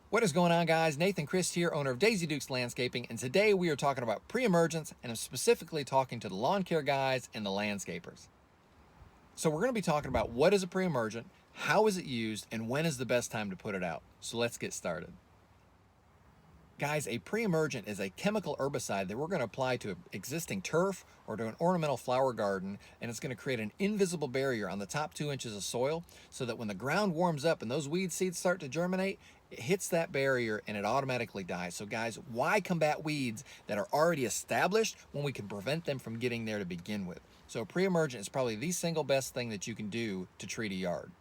What is going on, guys? Nathan Christ here, owner of Daisy Dukes Landscaping, and today we are talking about pre-emergence, and I'm specifically talking to the lawn care guys and the landscapers. So we're going to be talking about what is a pre-emergent, how is it used, and when is the best time to put it out. So let's get started. Guys, a pre-emergent is a chemical herbicide that we're going to apply to existing turf or to an ornamental flower garden, and it's going to create an invisible barrier on the top 2 inches of soil so that when the ground warms up and those weed seeds start to germinate, it hits that barrier and it automatically dies. So guys, why combat weeds that are already established when we can prevent them from getting there to begin with? So pre-emergent is probably the single best thing that you can do to treat a yard.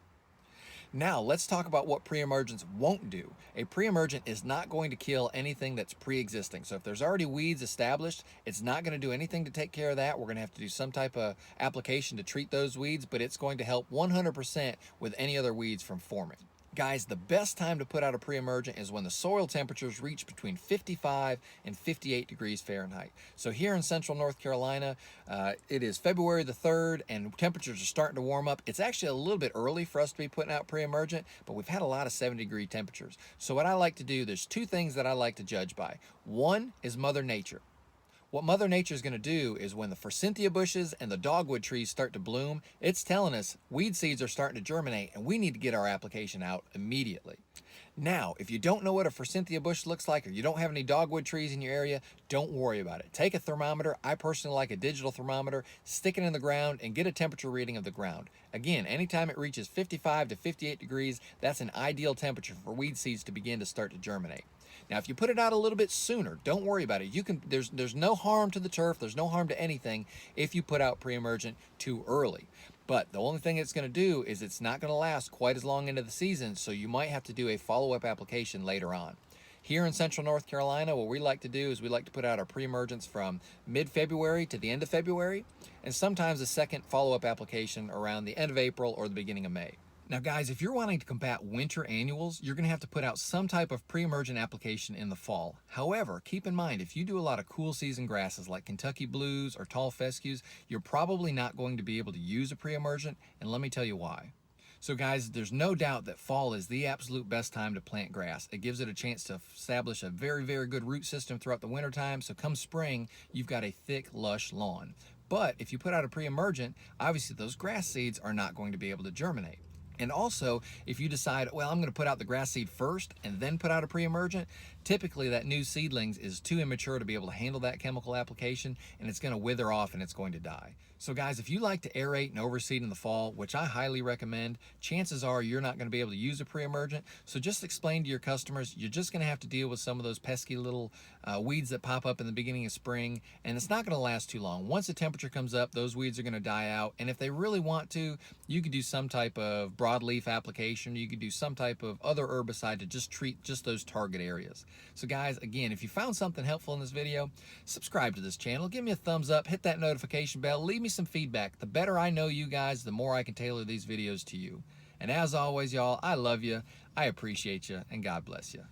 Now, let's talk about what pre-emergents won't do. A pre-emergent is not going to kill anything that's pre-existing. So if there's already weeds established, it's not going to do anything to take care of that. We're going to have to do some type of application to treat those weeds, but it's going to help 100% with any other weeds from forming. Guys, the best time to put out a pre-emergent is when the soil temperatures reach between 55 and 58 degrees Fahrenheit. So here in central North Carolina, it is February the 3rd and temperatures are starting to warm up. It's actually a little bit early for us to be putting out pre-emergent, but we've had a lot of 70-degree temperatures. So what I like to do, there's 2 things that I like to judge by. One is Mother Nature. What Mother Nature is going to do is when the forsythia bushes and the dogwood trees start to bloom, it's telling us weed seeds are starting to germinate and we need to get our application out immediately. Now, if you don't know what a forsythia bush looks like or you don't have any dogwood trees in your area, don't worry about it. Take a thermometer. I personally like a digital thermometer. Stick it in the ground and get a temperature reading of the ground. Again, anytime it reaches 55 to 58 degrees, that's an ideal temperature for weed seeds to begin to start to germinate. Now, if you put it out a little bit sooner, don't worry about it. There's no harm to the turf. There's no harm to anything if you put out pre-emergent too early. But the only thing it's going to do is it's not going to last quite as long into the season, so you might have to do a follow-up application later on. Here in central North Carolina, what we like to do is we like to put out our pre-emergents from mid-February to the end of February, and sometimes a second follow-up application around the end of April or the beginning of May. Now guys, if you're wanting to combat winter annuals, you're going to have to put out some type of pre-emergent application in the fall. However, keep in mind, if you do a lot of cool season grasses like Kentucky blues or tall fescues, you're probably not going to be able to use a pre-emergent, and let me tell you why. So guys, there's no doubt that fall is the absolute best time to plant grass. It gives it a chance to establish a very, very good root system throughout the winter time, so come spring, you've got a thick, lush lawn. But if you put out a pre-emergent, obviously those grass seeds are not going to be able to germinate. And also, if you decide, well, I'm going to put out the grass seed first and then put out a pre-emergent, typically that new seedlings is too immature to be able to handle that chemical application, and it's going to wither off and it's going to die. So guys, if you like to aerate and overseed in the fall, which I highly recommend, chances are you're not going to be able to use a pre-emergent. So just explain to your customers, you're just going to have to deal with some of those pesky little weeds that pop up in the beginning of spring, and it's not going to last too long. Once the temperature comes up, those weeds are going to die out, and if they really want to, you could do some type of broadleaf application. You could do some type of other herbicide to just treat just those target areas. So guys, again, if you found something helpful in this video, subscribe to this channel, give me a thumbs up, hit that notification bell, leave me some feedback. The better I know you guys, the more I can tailor these videos to you. And as always, y'all, I love you, I appreciate you, and God bless you.